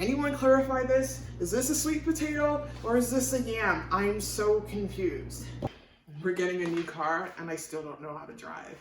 anyone clarify this? Is this a sweet potato or is this a yam? I'm so confused. We're getting a new car and I still don't know how to drive.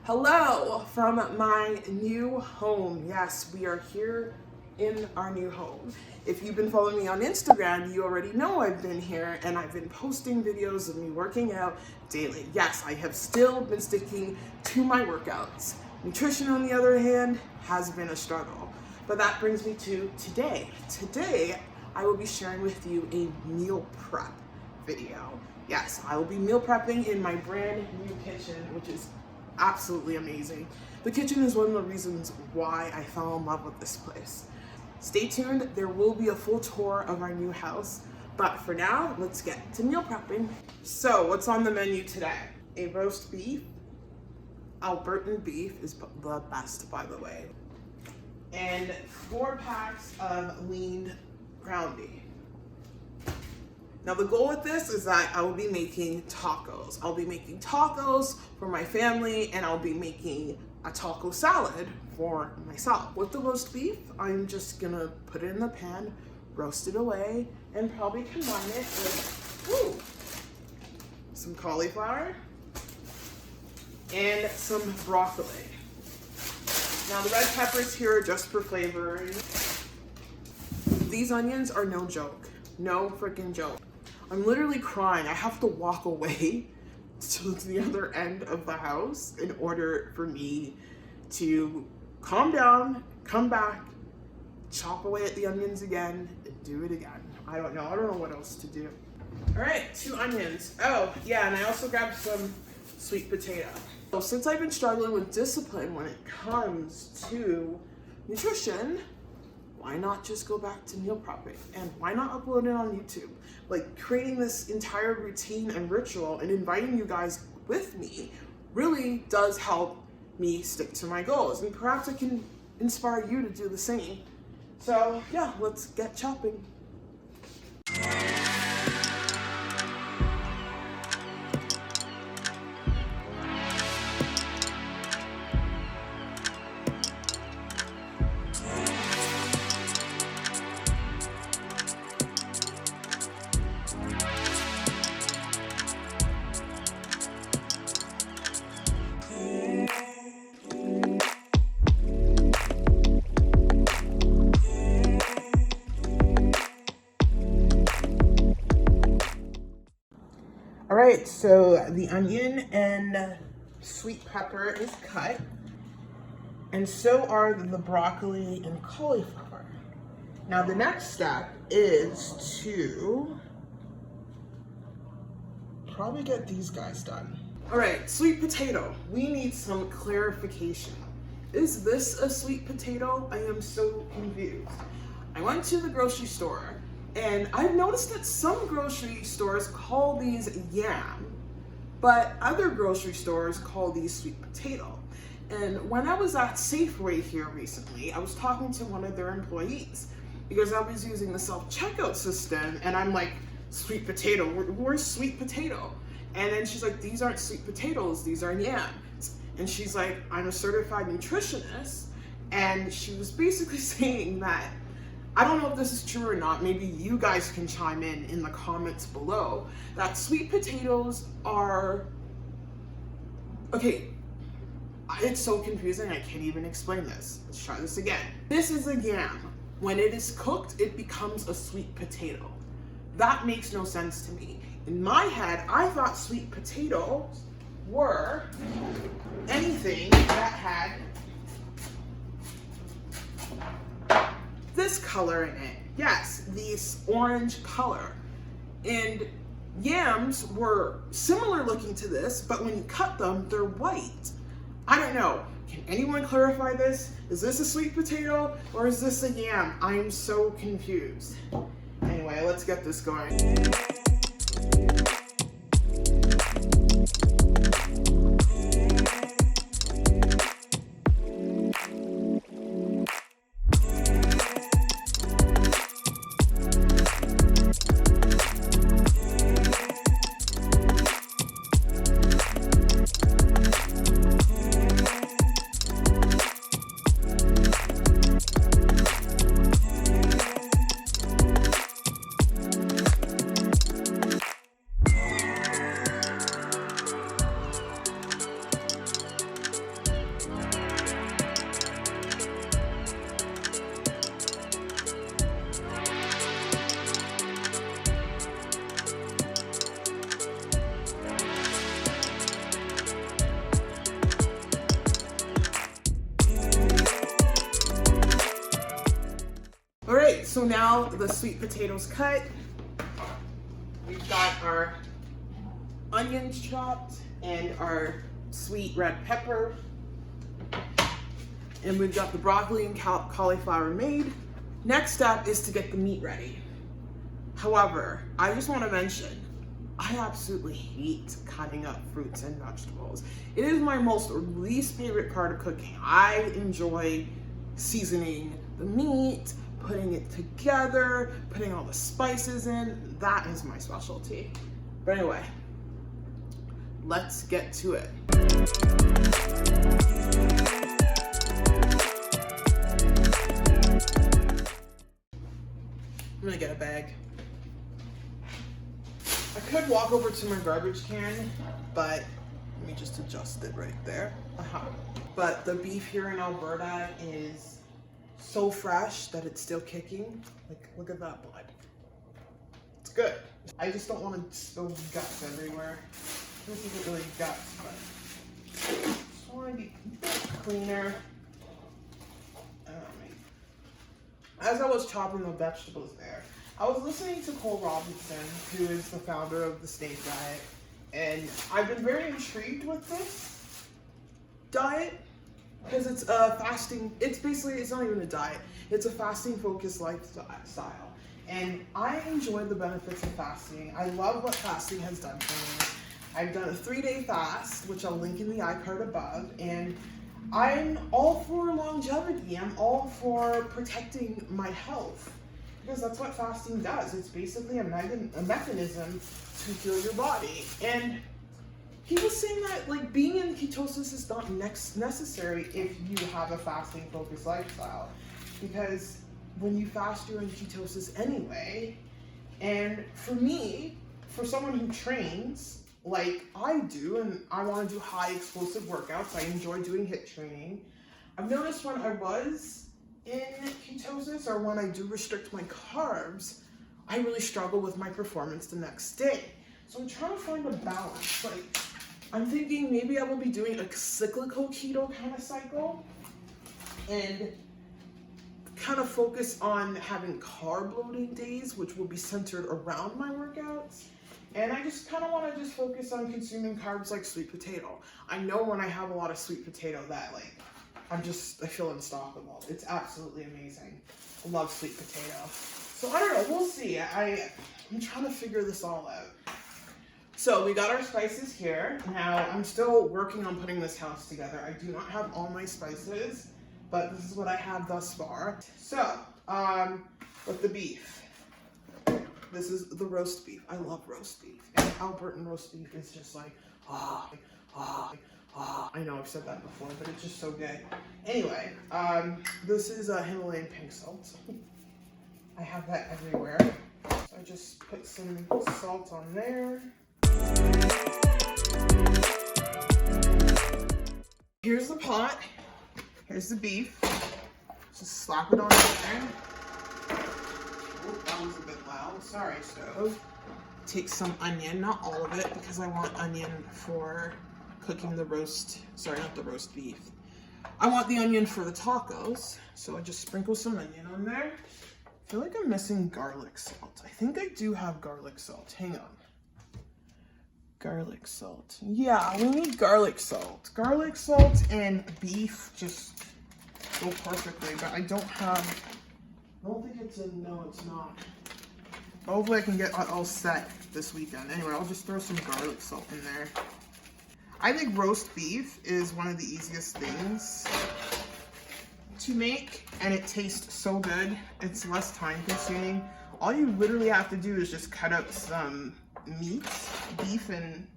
Hello from my new home. Yes, we are here in our new home. If you've been following me on Instagram, you already know I've been here and I've been posting videos of me working out daily. Yes, I have still been sticking to my workouts. Nutrition, on the other hand, has been a struggle. But that brings me to today. Today, I will be sharing with you a meal prep video. Yes, I will be meal prepping in my brand new kitchen, which is absolutely amazing. The kitchen is one of the reasons why I fell in love with this place. Stay tuned, there will be a full tour of our new house, but for now, let's get to meal prepping. So, what's on the menu today? A roast beef. Alberta beef is the best, by the way. And 4 packs of lean ground beef. Now the goal with this is that I will be making tacos. I'll be making tacos for my family and I'll be making a taco salad for myself. With the roast beef, I'm just gonna put it in the pan, roast it away, and probably combine it with some cauliflower and some broccoli. Now the red peppers here are just for flavoring. These onions are no joke, no freaking joke. I'm literally crying. I have to walk away to the other end of the house in order for me to calm down, come back, chop away at the onions again, and do it again. I don't know what else to do. All right, 2 onions. Oh, yeah, and I also grabbed some sweet potato. So since I've been struggling with discipline when it comes to nutrition, why not just go back to meal prepping? And why not upload it on YouTube? Like, creating this entire routine and ritual and inviting you guys with me really does help me stick to my goals. And perhaps I can inspire you to do the same. So yeah, let's get chopping. All right, so the onion and sweet pepper is cut, and so are the broccoli and cauliflower. Now the next step is to probably get these guys done. All right, sweet potato. We need some clarification. Is this a sweet potato? I am so confused. I went to the grocery store and I've noticed that some grocery stores call these yam, but other grocery stores call these sweet potato. And when I was at Safeway here recently, I was talking to one of their employees because I was using the self-checkout system and I'm like, sweet potato, where's sweet potato? And then she's like, these aren't sweet potatoes, these are yams. And she's like, I'm a certified nutritionist. And she was basically saying that, I don't know if this is true or not, maybe you guys can chime in the comments below, that sweet potatoes are, okay, it's so confusing, I can't even explain this. Let's try this again. This is a yam. When it is cooked, it becomes a sweet potato. That makes no sense to me. In my head, I thought sweet potatoes were anything that had this color in it. Yes, this orange color. And yams were similar looking to this, but when you cut them, they're white. I don't know. Can anyone clarify this? Is this a sweet potato or is this a yam? I'm so confused. Anyway, let's get this going. so now the sweet potatoes cut. We've got our onions chopped and our sweet red pepper. And we've got the broccoli and cauliflower made. Next step is to get the meat ready. However, I just want to mention, I absolutely hate cutting up fruits and vegetables. It is my least favorite part of cooking. I enjoy seasoning the meat, putting it together, putting all the spices in. That is my specialty. But anyway, let's get to it. I'm gonna get a bag. I could walk over to my garbage can, but let me just adjust it right there. But the beef here in Alberta is so fresh that it's still kicking. Like, look at that blood. It's good. I just don't want to spill guts everywhere. This isn't really guts, but I just want to be a bit cleaner. As I was chopping the vegetables there, I was listening to Cole Robinson, who is the founder of the Snake Diet, and I've been very intrigued with this diet because it's a fasting, it's not even a diet, it's a fasting focused lifestyle. And I enjoy the benefits of fasting. I love what fasting has done for me. I've done a 3-day fast, which I'll link in the iCard above, and I'm all for longevity. I'm all for protecting my health because that's what fasting does. It's basically a mechanism to heal your body. And he was saying that like being in ketosis is not necessary if you have a fasting focused lifestyle, because when you fast you're in ketosis anyway. And for me, for someone who trains like I do, and I want to do high explosive workouts, I enjoy doing HIIT training. I've noticed when I was in ketosis or when I do restrict my carbs, I really struggle with my performance the next day. So I'm trying to find a balance. Like, I'm thinking maybe I will be doing a cyclical keto kind of cycle and kind of focus on having carb loading days, which will be centered around my workouts. And I just kind of want to just focus on consuming carbs like sweet potato. I know when I have a lot of sweet potato that like, I feel unstoppable. It's absolutely amazing. I love sweet potato. So I don't know, we'll see. I'm trying to figure this all out. So we got our spices here. Now I'm still working on putting this house together. I do not have all my spices, but this is what I have thus far. So, with the beef. This is the roast beef. I love roast beef. And Albertan roast beef is just like, I know I've said that before, but it's just so good. Anyway, this is Himalayan pink salt. I have that everywhere. So I just put some salt on there. Here's the pot. Here's the beef. Just slap it on there. That was a bit loud. Sorry, stove. Take some onion, not all of it, because I want onion for cooking the roast. Sorry, not the roast beef. I want the onion for the tacos, so I just sprinkle some onion on there. I feel like I'm missing garlic salt. I think I do have garlic salt. Hang on. Garlic salt. Yeah, we need garlic salt. Garlic salt and beef just go perfectly, but I don't think it's in, no, it's not. Hopefully I can get all set this weekend. Anyway, I'll just throw some garlic salt in there. I think roast beef is one of the easiest things to make, and it tastes so good. It's less time consuming. All you literally have to do is just cut up some meat, beef and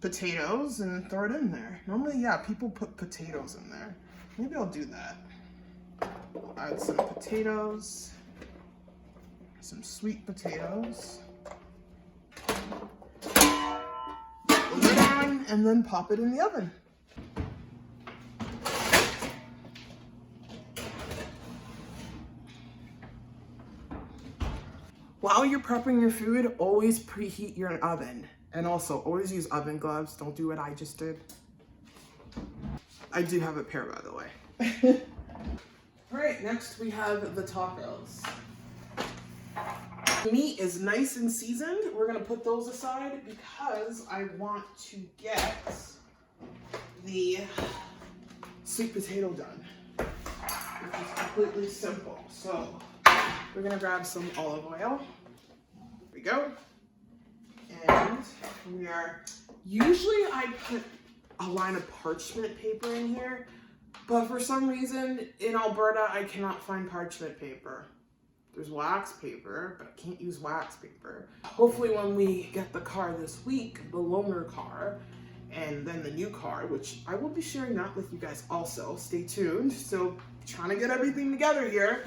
potatoes, and throw it in there. Normally, yeah, people put potatoes in there. Maybe I'll do that. I'll add some potatoes, some sweet potatoes, lid on, and then pop it in the oven. While you're prepping your food, always preheat your oven. And also, always use oven gloves. Don't do what I just did. I do have a pair, by the way. All right, next we have the tacos. Meat is nice and seasoned. We're gonna put those aside because I want to get the sweet potato done, which is completely simple. So we're gonna grab some olive oil. Here we go. And usually I put a line of parchment paper in here, but for some reason in Alberta, I cannot find parchment paper. There's wax paper, but I can't use wax paper. Hopefully when we get the car this week, the loaner car, and then the new car, which I will be sharing that with you guys also. Stay tuned. So trying to get everything together here.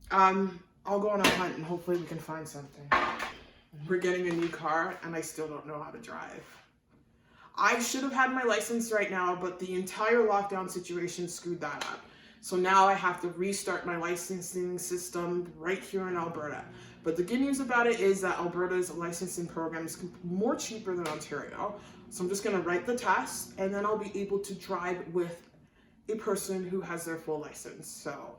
I'll go on a hunt and hopefully we can find something. We're getting a new car and I still don't know how to drive. I should have had my license right now, but the entire lockdown situation screwed that up. So now I have to restart my licensing system right here in Alberta. But the good news about it is that Alberta's licensing program is more cheaper than Ontario. So I'm just gonna write the test and then I'll be able to drive with a person who has their full license. So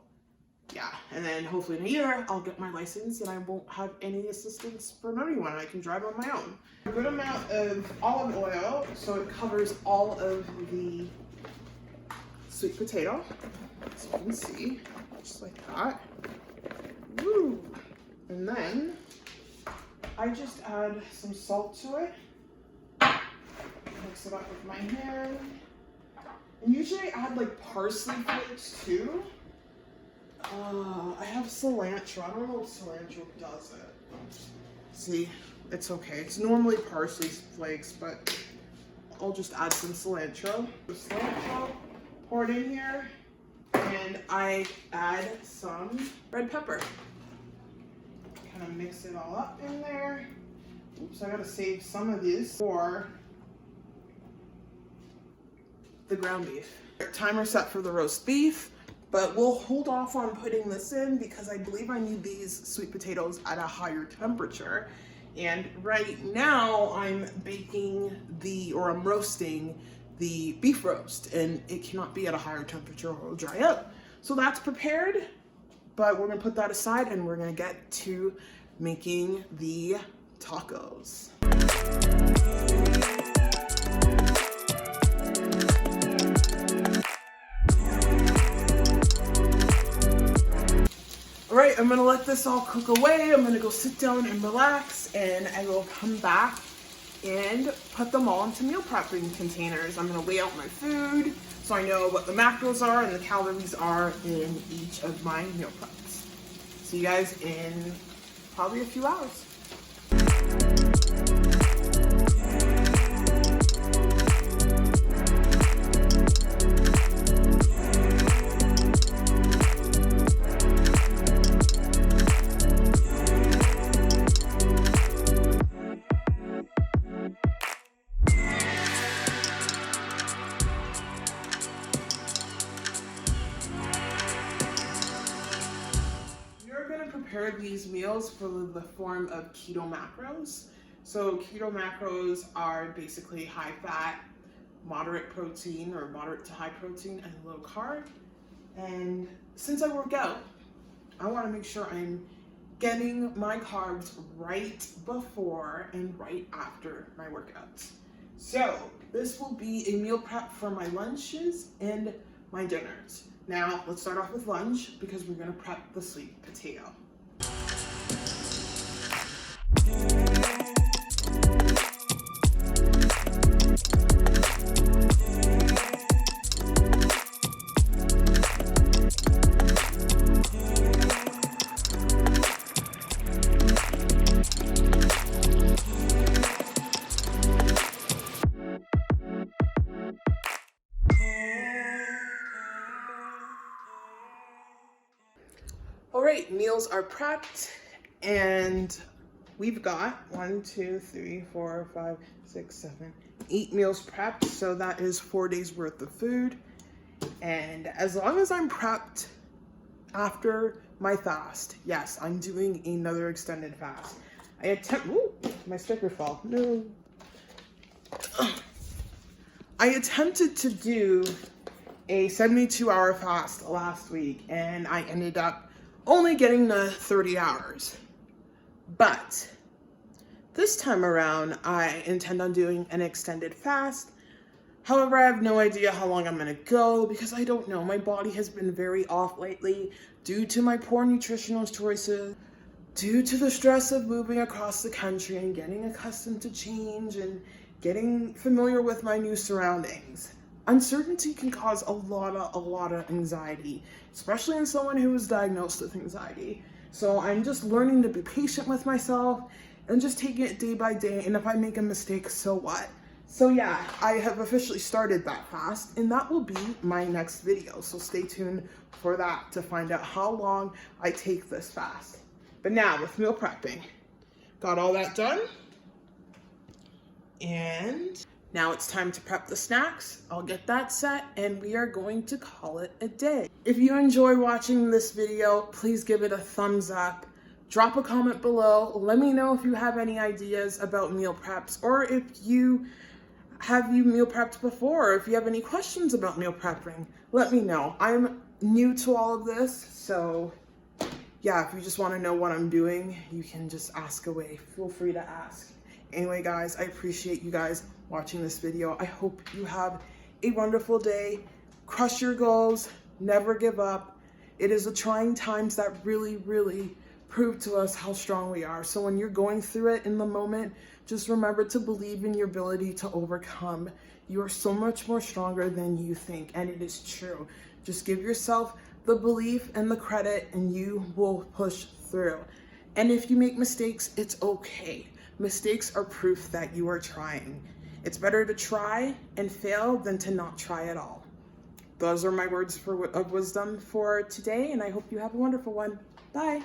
yeah, and then hopefully in a year I'll get my license and I won't have any assistance from anyone. I can drive on my own. A good amount of olive oil so it covers all of the sweet potato. As you can see, just like that. Woo! And then I just add some salt to it. Mix it up with my hand. And usually I add like parsley flakes too. I have cilantro. I don't know if cilantro does it. See, it's okay. It's normally parsley flakes, but I'll just add some cilantro. Cilantro, pour it in here. And I add some red pepper. Kind of mix it all up in there. Oops, I gotta save some of this for the ground beef. Timer set for the roast beef, but we'll hold off on putting this in because I believe I need these sweet potatoes at a higher temperature. And right now I'm I'm roasting the beef roast and it cannot be at a higher temperature or it'll dry out. So that's prepared, but we're gonna put that aside and we're gonna get to making the tacos. All right, I'm gonna let this all cook away. I'm gonna go sit down and relax and I will come back and put them all into meal prepping containers. I'm gonna weigh out my food so I know what the macros are and the calories are in each of my meal preps. See you guys in probably a few hours. Prepare these meals for the form of keto macros. So keto macros are basically high fat, moderate protein or moderate to high protein and low carb. And since I work out, I want to make sure I'm getting my carbs right before and right after my workouts. So this will be a meal prep for my lunches and my dinners. Now let's start off with lunch because we're going to prep the sweet potato. All right, meals are prepped and we've got 1, 2, 3, 4, 5, 6, 7, 8 meals prepped. So that is 4 days worth of food. And as long as I'm prepped after my fast, yes, I'm doing another extended fast. My sticker fell. No. I attempted to do a 72-hour fast last week and I ended up only getting the 30 hours. But this time around, I intend on doing an extended fast. However, I have no idea how long I'm gonna go because I don't know. My body has been very off lately due to my poor nutritional choices, due to the stress of moving across the country and getting accustomed to change and getting familiar with my new surroundings. Uncertainty can cause a lot of anxiety, especially in someone who is diagnosed with anxiety. So I'm just learning to be patient with myself and just taking it day by day. And if I make a mistake, so what? So yeah, I have officially started that fast, and that will be my next video. So stay tuned for that to find out how long I take this fast. But now with meal prepping, got all that done. And now it's time to prep the snacks. I'll get that set and we are going to call it a day. If you enjoy watching this video, please give it a thumbs up. Drop a comment below. Let me know if you have any ideas about meal preps, or if you meal prepped before, or if you have any questions about meal prepping. Let me know. I'm new to all of this, so yeah, if you just want to know what I'm doing, you can just ask away. Feel free to ask. Anyway, guys, I appreciate you guys watching this video. I hope you have a wonderful day. Crush your goals. Never give up. It is the trying times that really prove to us how strong we are. So when you're going through it in the moment, just remember to believe in your ability to overcome. You are so much more stronger than you think, and it is true. Just give yourself the belief and the credit, and you will push through. And if you make mistakes, it's okay. Mistakes are proof that you are trying. It's better to try and fail than to not try at all. Those are my words of wisdom for today, and I hope you have a wonderful one. Bye.